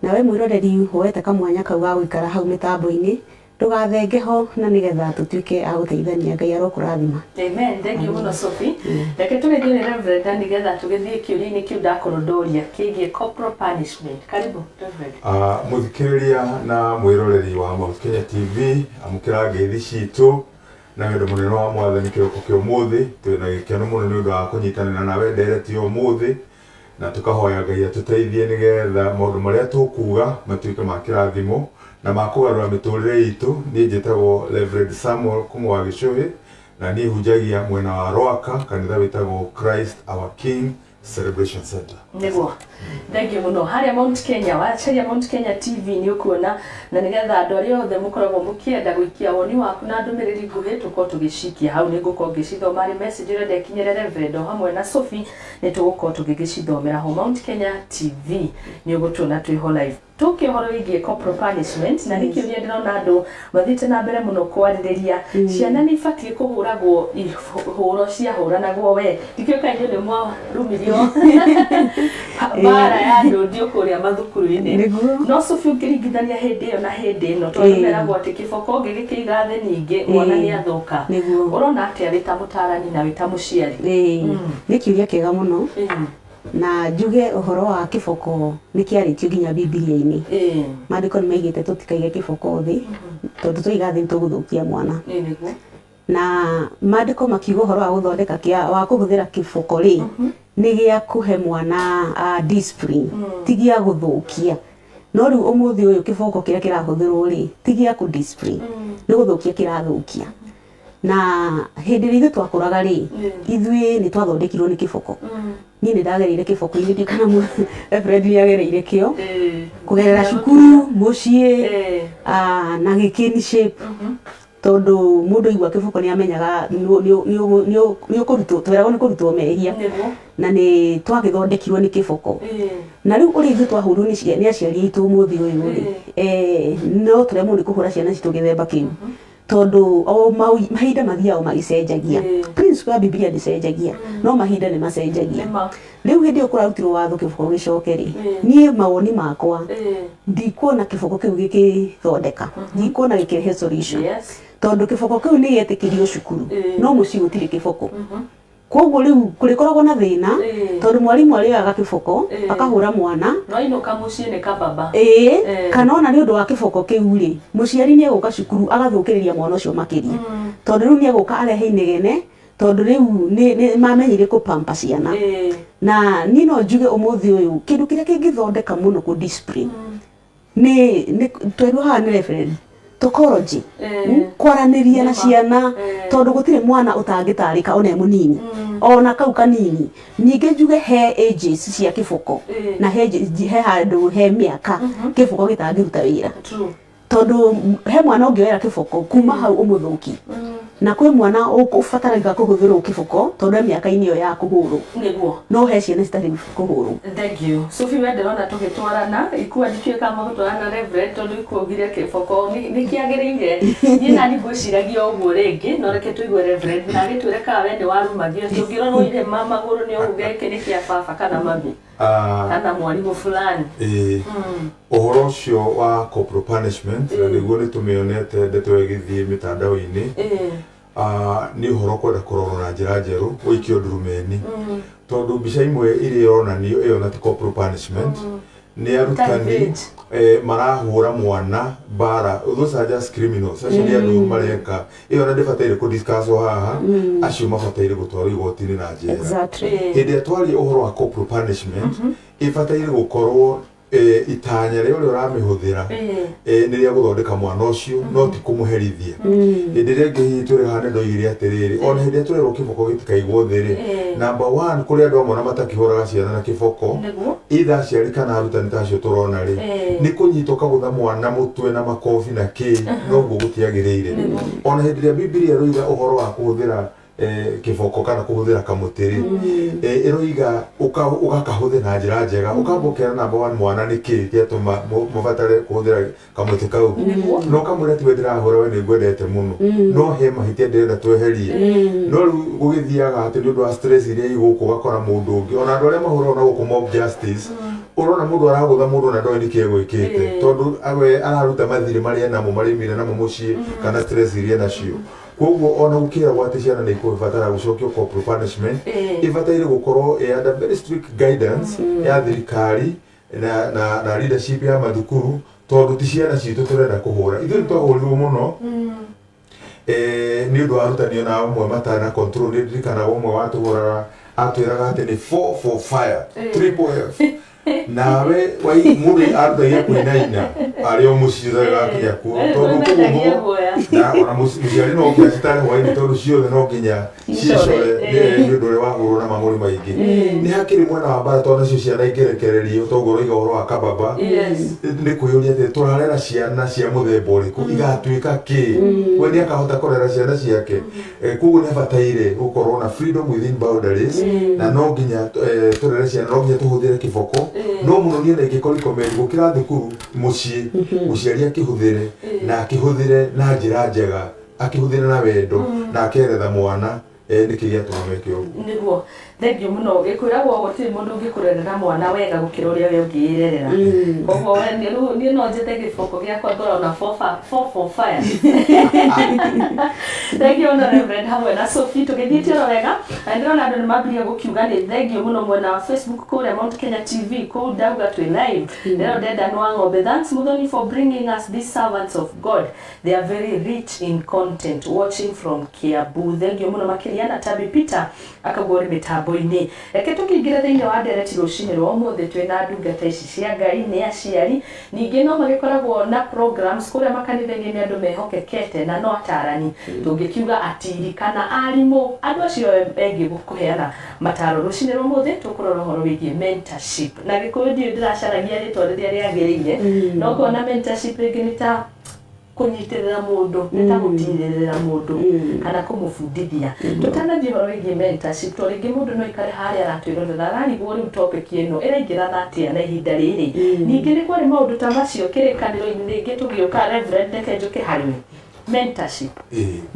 nawe mwiroreri woete kamwanya kau ga guikara hau mitambo-ini ndugathenge ho na nigetha tutuike a guteithania Ngai arokurathima. Amen. Thank you muno Sophie. Reke tugithie ni Reverend nigetha tugithie kiuria-ini kiu ndakurondoria kigie corporal punishment. Karibu Reverend. Muthikiriria na mwiroreri wa Mount Kenya TV amukira ngeithi citu na wendo munene wa mwathani kiroko kio muthi twina gikeno muno ni undu wa kunyitanira nawe ndereti umuthi na tukahoya Ngai atuteithie nigetha maundu maria tukuga matuike ma kirathimo na makugarura miturire itu. Ni njitagwo Reverend Samuel Kumwa Gicuhi na ni hunjagia mwena wa Rwaka kanitha witagwo Christ Our King Celebration Center. Niguo. Thank you muno. Haria Mount Kenya wacharia Mount Kenya TV ni ukuona na nigetha andu aria othe mukoragwo mukienda guikia woni waku na ndumiriri nguhi tukorwo tugicikia hau ni ngukorwo ngicithoma ari message ire ndekinyere Reverend hamwe na Sophie ni tugukorwo tugicithomera ho Mount Kenya TV ni ugutuna twiho live tukihoro wigie corporal punishment na nikiuria ndirona andu mathite na mbere muno kwaririria ciana ni ibatie kuhuragwo ihuro cia huranagwo we dikio kainyo ni mwa rumirio bara ya ndio kuria mathukuru-ini no Sophie ukiringithania hindi iyo na hindi ino tondu meragwo ati kiboko gigikiiga thi ningi mwana ni athuka urona ati arita mutarani na wita muciari ni kiuria kiega muno na njuge uhoro wa kiboko ni kiaritio nginya Biblia-ini maandiko ni maigite tutikaige kiboko thi tondu tuiga thi tuguthukia mwana na maandiko makiuga uhoro wa guthondeka wa kuhuthira kiboko ri ni gia kuhe mwana discipline tigia guthukia no riu umuthi uyu kiboko kiria kirahuthirwo ri tigia ku discipline ni guthukia kirathukia na hindi rithu twakuraga ri ithui ni twathondekirwo ni kiboko ni ndagereire kiboko-ini ndi kana mu Reverend ni agereire kio kugerera cukuru mucie na gikini shape tondu mundu igwa kiboko ni amenyaga ni ukurutwo twerago ni kurutwo mehia na ni twagithondekirwo ni kiboko na riu uri ithu twahurwo ni aciari aitu muthi uyu ri no turemwo ni kuhura ciana citu githemba kiu tondu o mahinda mathiao magicenjagia principle ya Biblia ndicenjagia no mahinda ni macenjagia riu hindi ukurarutirwo watho kiboko gicokeri nie mawoni makwa ndikuona kiboko kiu gikithondeka ndikuona gikirehe solution tondu kiboko kiu ni yetikirio cukuru no muci gutiri kiboko koguo riu kurikoragwo na thina tondu mwarimu ariaga kiboko akahura mwana no inuka mucie ni kababa kana ona ni undu wa kiboko kiu ri muciari ni eguka cukuru agathukiriria mwana ucio makiria tondu riu ni eguka arehe inegene tondu riu ni mamenyire ku pampa ciana na ni no njuge umuthi uyu kindu kiria kingithondeka muno ku discipline ni tweru ha ni Reverend tokoroji kwaraniria na ciana tondu gutire mwana utangitarika ona munini ona kau kanini ninge njuge he ages cia kiboko na he handu he miaka kiboko gitangiruta wira tondu he mwana ungioera kiboko kuma hau umuthuki na kwi mwana ufataraga kuhuthirwo kiboko tondu miaka-ini iyo ya kuhurwo niguo no he ciana citari kuhurwo. Thank you Sophie wenderona tugitwarana ikuwa ndituika magutwarana Reverend tondu ikugiria kiboko ni kiagirire ni nani gwiciragia uguo ringi no reke tuigue Reverend na gitwire ka wende warumagio tungirorwo ire mama guru ni ugeke ni kia baba kana mami kana mwalimu fulani uhoro ucio wa corporal punishment na niguo ni tumionete ndeto igithie mitandao-ini ni uhoro kwenda kurorwo na njira njeru uikio ndurumeni tondu mbica imwe iria ironanio iyo na corporal punishment ni arutani marahura mwana bara those are just criminals actually andu mareka iyo na ndibataire ku discuss haha acio mabataire gutwarwo igoti-ini na njera hindi atwari uhoro wa corporal punishment ibataire gukorwo itanya rio uramihũthĩra ni ria guthondeka mwana ucio no ti kumuherithia hindi ria ngihi turi hane ndoigire atiriri ona hindi turerwo kiboko gitikaigwo thiri number 1 kuri andu amwe matakihũraga ciana na kiboko either aciari kana arutani tacio turona ri ni kunyitwo kagutha mwana mutwe na makofi na ki no gutiagiriire ona hindi ria Biblia roiga uhoro wa kuhuthira kiboko kana kuhuthira kamutiri iroiga ugakahuthe na njira njega ukambokera number 1 mwana niki giatuma mubatare kuhuthira kamuti kau no kamure ti wendirahura we ni ngwendete muno no he mahitia ndirenda tweherie no gugithiaga ati ni undu wa stress iria iguku gakora mundu ungi ona andu aria mahura na guku mob justice urona mundu aragutha mundu na ndoĩ nĩkĩ egwĩkĩte tondu awe araruta mathirĩ marĩa namo marĩmire namo mũciĩ kana stress iria nacio koguo ona ukira gwate ciana nĩ ikũbatara gũcokio corporal punishment ibataire gũkorwo under very strict guidance ya thirikari na leadership ya mathukuru tondu ti ciana citũ tũrenda kũhũra ithuĩ nĩtwahũrirwo mũno nĩ ũndũ wa arutani ona amwe matana control nĩ ndirikanaga ũmwe watũhũraga atwĩraga atĩ nĩ 4 for fire triple F nawe mũndũ arutagia kwĩnaina arĩ o mũciĩ gakinya kuo tondu kũguo na ona mũciari no nginya citarĩ hwainĩ tondu ciothe no nginya cicore nĩ ũndũ ũrĩa wahũrwo na mang'ũrĩ maingĩ nĩ hakĩrĩ mwena wa mbara tondu nacio ciana ingĩrekererio toguo ũroiga ũhoro wa kababa nĩ kwĩyũria atĩ tũrarera ciana cia mũthemba ũrĩkũ igatuĩka kĩ we nĩ akahota kũrera ciana ciake koguo nĩ abataire gũkorwo na freedom within boundaries na no nginya tũrere ciana no nginya tũhũthĩre kĩboko no mũno niĩ na ingĩkorwo ikomendi gũkĩra thukuru mũciĩ mũciari akĩhũthĩre na akĩhũthĩre na njĩra njega akĩhũthĩre na wendo na akeretha mwana nĩkĩ gĩatũma meke ũguo nĩguo thengiũ mũno gĩkwĩragwo gũtirĩ mũndũ ũngĩkũrerera mwana wega gũkĩra ũrĩa we ũngĩĩrerera koguo niĩ no njete gĩboko gĩakwa ngorona 4 for fire thengiũ mũno Reverend hamwe na Sophie tũgĩthiĩte oro wega na ndĩrona andũ nĩ mambirie gũkiuga nĩ thengiũ mũno mwena wa Facebook kũrĩa Mount Kenya TV kũu ndauga twĩ live ndĩro Dedan wa Ng'ombe thanks Muthoni for bringing us these servants of God they are very rich in content watching from Kiambu thengiũ mũno makĩria na Tabi Peter akagwo rĩ mĩtambo-inĩ reke tũkĩingĩre thĩinĩ wa ndereti rũcinĩ rwa ũmũthĩ twĩna ndungata ici cia Ngai nĩ aciari ningĩ no magĩkoragwo na programs kũrĩa makanitha-inĩ nĩ andũ mehokekete na no atarani tũngĩkiuga atiri kana arimũ andũ acio engĩ kũheana mataro rũcinĩ rwa ũmũthĩ tũkũrora ũhoro wĩgiĩ mentorship na gĩkũyũ ndiũ ndĩracaragia rĩtwa rĩrĩa rĩagĩrĩire no kuona mentorship rĩngĩ nĩ ta kũnyitĩrĩra mũndũ nĩ ta gũtiirĩrĩra mũndũ kana kũmũbundithia tũtanathiĩ ũhoro wĩgiĩ mentorship tondũ rĩngĩ mũndũ no ikare harĩa aratwĩrorera ararigwo rĩu topic ĩno ĩraingĩrana atĩa na ihinda rĩrĩ ningĩ nĩ kwarĩ maũndũ ta macio kĩrĩkanĩro-inĩ rĩngĩ tũgĩũka Reverend reke njũke harĩ mentorship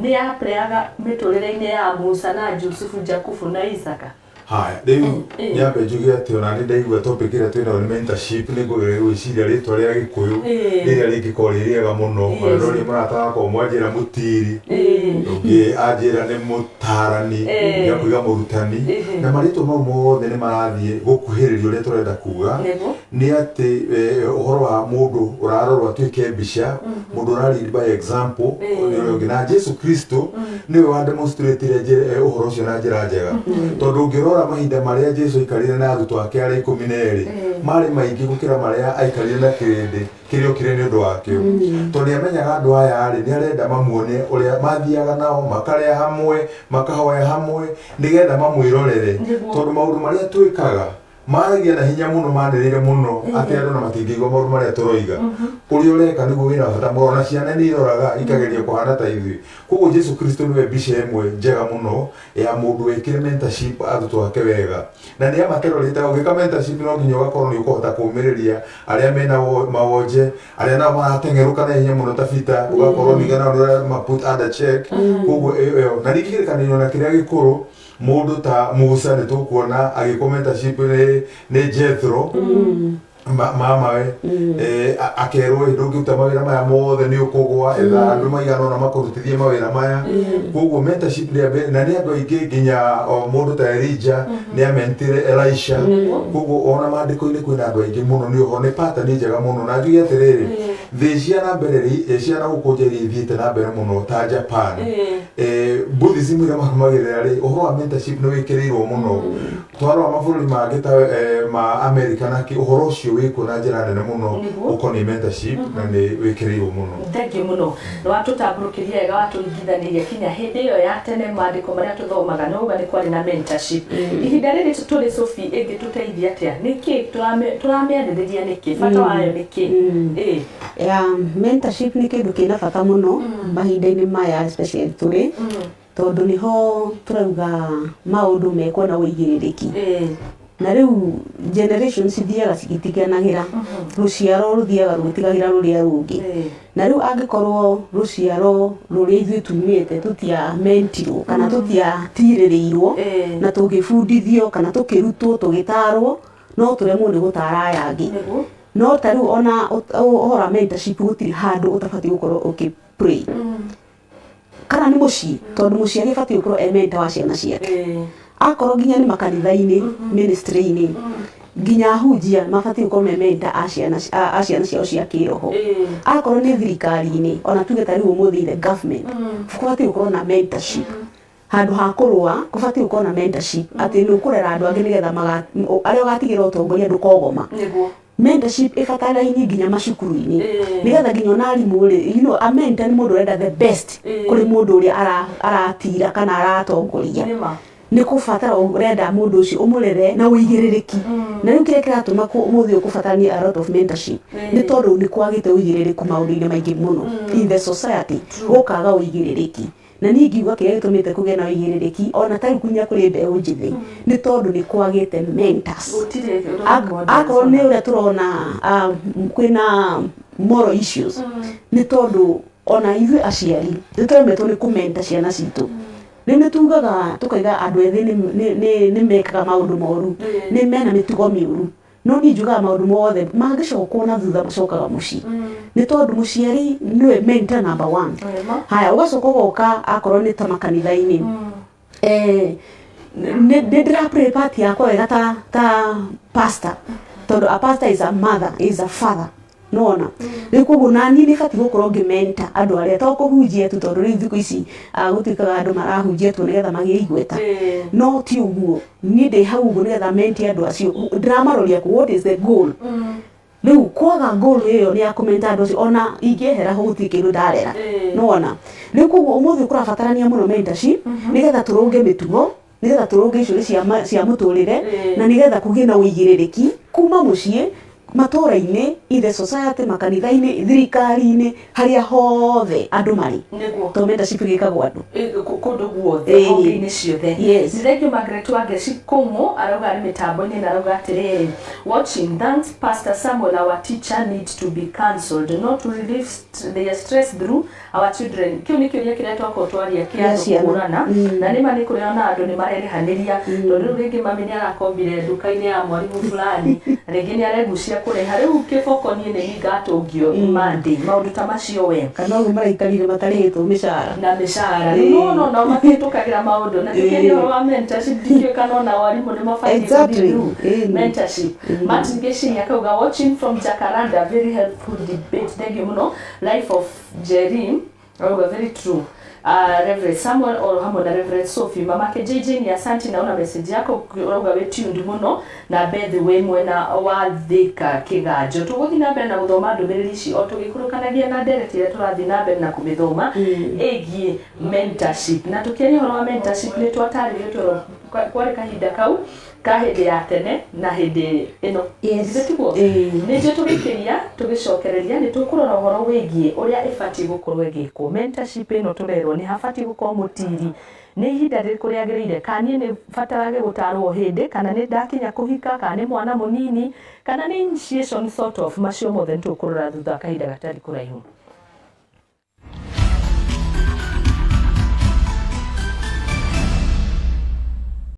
nĩ yapreaga mĩtũrĩre-inĩ ya Musa na Jusufu Jakubu na Isaka haya rĩu nyambe njuge atĩ ona nĩ ndaigua topic ĩrĩa twĩnayo nĩ mentorship nĩ ngwĩciria rĩtwa rĩa Gĩkũyũ rĩrĩa rĩngĩkorwo rĩ rĩega mũno no nĩ mũrata wakwa ũmwe anjĩra mũtiri ũngĩ anjĩra nĩ mũtarani ngakũiga mũrutani na marĩtwa mau mothe nĩ marathiĩ gũkuhĩrĩria ũrĩa tũrenda kuga nĩ atĩ ũhoro wa mũndũ ũrarorwo atuĩke mbica mũndũ ũraridi by example na Jesu Kristo nĩwe wa demonstratire ũhoro ũcio na njĩra njega tondũ ũngĩrora mahinda marĩa Jesu aikarire na arutwo ake arĩa 12 marĩ maingĩ gũkĩra marĩa aikarire na kĩrĩndĩ kĩrĩa kĩrĩ nĩ ũndũ wakĩo tondũ nĩ amenyaga andũ aya nĩ arenda mamuone ũrĩa mathiaga nao makarĩa hamwe makahoya hamwe nĩgetha mamwĩrorere tondũ maũndũ marĩa twĩkaga maragia na hinya mũno manĩrĩire mũno atĩ andũ na matingĩigua maũndũ marĩa tũroiga ũrĩa ũreka nĩguo wĩna bata mũno na ciana nĩ iroraga ikageria kũhana ta ithuĩ koguo Jesu Kristo nĩwe mbica ĩmwe njega mũno ya mũndũ wĩkĩre mentorship arutwo ake wega na nĩ amaterorĩte ũgĩka mentorship no nginya ũgakorwo nĩ ũkũhota kũũmĩrĩria arĩa mena mawonje arĩa nao marateng'erũka na hinya mũno ta Peter ũgakorwo ningana ũrĩa maput under check koguo na ningĩ kĩrĩkanĩro na kĩrĩa gĩkũrũ mũndũ ta Musa nĩ tũkuona agĩko mentorship nĩ Jethro mamawe akerwo ndũngĩruta mawĩra maya mothe nĩ ũkũgwa etha andũ maigana ona makũrutithie mawĩra maya koguo mentorship na nĩ andũ aingĩ nginya mũndũ ta Elijah nĩ amentire Elisha koguo ona maandĩko-inĩ kwĩna andũ aingĩ mũno nĩ oho nĩ pattern njega mũno na njuge atĩrĩrĩ thĩ cia na mbere ciana gũkũ nja ithiĩte na mbere mũno ta Japan Buddhism ĩrĩa marũmagĩrĩra rĩ ũhoro wa mentorship nĩ wĩkĩrĩirwo mũno twarora mabũrũri mangĩ ta ma America na ũhoro ũcio wĩkwo na njĩra nene mũno ũkoniĩ mentorship na nĩ wĩkĩrĩirwo mũno thengiũ mũno nĩ watũtambũrũkĩria wega watũringithanirie kinya hĩndĩ ĩyo ya tene maandĩko marĩa tũthomaga no nĩ kwarĩ na mentorship ihinda rĩrĩ tũrĩ Sophie ĩngĩtũteithia atĩa nĩkĩ tũramĩarĩrĩria nĩkĩ bata wayo nĩkĩ mentorship nĩ kĩndũ kĩna bata mũno mahinda-inĩ maya especially tũrĩ tondũ nĩho tũrauga maũndũ mekwo na ũigĩrĩrĩki na rĩu generations ithiaga cigĩtiganagĩra rũciaro rũthiaga rũgĩtigagĩra rũrĩa rũngĩ na rĩu angĩkorwo rũciaro rũrĩa ithuĩ tumĩte tũtiamentirwo kana tũtiatirĩrĩirwo na tũgĩbundithio kana tũkĩrutwo tũgĩtarwo no turemwo ni gutara aya angi no tariu ona ohora mentorship gutiri handu utabati gukorwo ukipray kana ni mucii tondu muciari bati gukorwo mentor wa ciana ciake akorwo nginya ni makanitha-ini ministry-ini nginya hunjia mabati gukorwo mentor a ciana ciao cia kiroho akorwo ni thirikari-ini ona tuge tariu umuthi the government bati gukorwo na mentorship handu ha kurua kubati gukorwo na mentorship ati ni ukurera andu angi nigetha aria ugatigira utongoria ndukogoma mentorship ifataraini nginya macukuru-ini nigetha nginya ona arimu ri a mentor ni mundu urenda the best kuri mundu uria aratira kana aratongoria ni kufatara urenda mundu ucio umurere na uigiririki na riu kire kiratuma umuthi ukufatarania a lot of mentorship ni tondu ni kwagite uigiririki maundu-ini maingi muno in the society ukaga uigiririki na ni ngiuga kiria gitumite kugia na uigiririki ona tari kunya kuri mbeu njithi ni tondu ni kwagite mentors akorwo ni uria turona kwina moral issues ni tondu ona ithuĩ aciari nitwemetwo ni kumenta ciana citu ni tugaga tukaiga andu ethi ni mekaga maundu moru ni mena mitugo miuru no ni njugaga maundu mothe mangicokwo na thutha macokaga mucii ni tondu muciari niwe mentor number 1 haya ugacoka goka akorwo ni ta makanitha-ini ni ndira pray party yakwa wega ta pastor tondu a pastor is a mother is a father nona ni koguo nani ni bati gukorwo ngimenta andu aria to kuhunjia tu tondu riu thiku ici gutikaga andu marahunjia tu nigetha magĩe igweta no ti uguo ni ndi hau uguo nigetha menti andu acio ndĩramaroria ku what is the goal riu kwaga goal iyo ni akumenta andu acio ona ingĩehera huti kindu ndarera nona riu koguo umuthi kurabatarania muno mentorship nigetha turunge mitugo nigetha turunge icuri cia muturire na nigetha kugie na uigiririki kuma mucii matora-ini ithe society makanitha-ini thirikari-ini haria hothe andu mari to mentorship gikagwo andu kundu guothe honge-ini ciothe nithengio Margaret Wangeci Kung'u arauga ari mitambo-ini na arauga atiri watching thanks Pastor Samuel our teacher needs to be cancelled not to relieve their stress through our children kiu ni kiuria kiria twako twaria kia kurana na nima ni kuriona andu ni marerehaniria tondu ringi mami ni arakombire nduka-ini ya mwarimu fulani ringi ni aregucia kureha riu kiboko ni ngatungio Monday maundu ta macio we kana ugu maraikarire matarĩtwo mĩcara na mĩcara no makĩtũkagĩra maundu na tukĩria wa mentorship dikio kana na warimu ni mabatiĩ mentorship Martin Geshini akauga watching from Jacaranda very helpful debate thank you muno life of Jerry very true Reverend Samuel or hamwe na Reverend Sophie mamake JJ ni asanti naona message yako urauga we tuned muno na Beth we mwena wa Thika Kiganjo tuguthi na mbere na guthoma ndumiriri ici o tugikurukanagia na ndereti ira turathi na mbere na kumithoma egie mentorship na tukieni horo wa mentorship ni twataririo kwari kahinda kau ka hindi ya tene na hindi ino nditiguo ni nje tugikiria tugicokereria ni tukurora horo wigie uria ifati gukorwo igikwo mentorship ino turerwo ni habati gukorwo mutiri ni ihinda ririku riagiriire kanie ni fatarage gutarwo hindi kana ni ndakinya kuhika kana ni mwana munini kana ni initiation sort of macio mothe tukurora thutha kahinda gatari kuraihu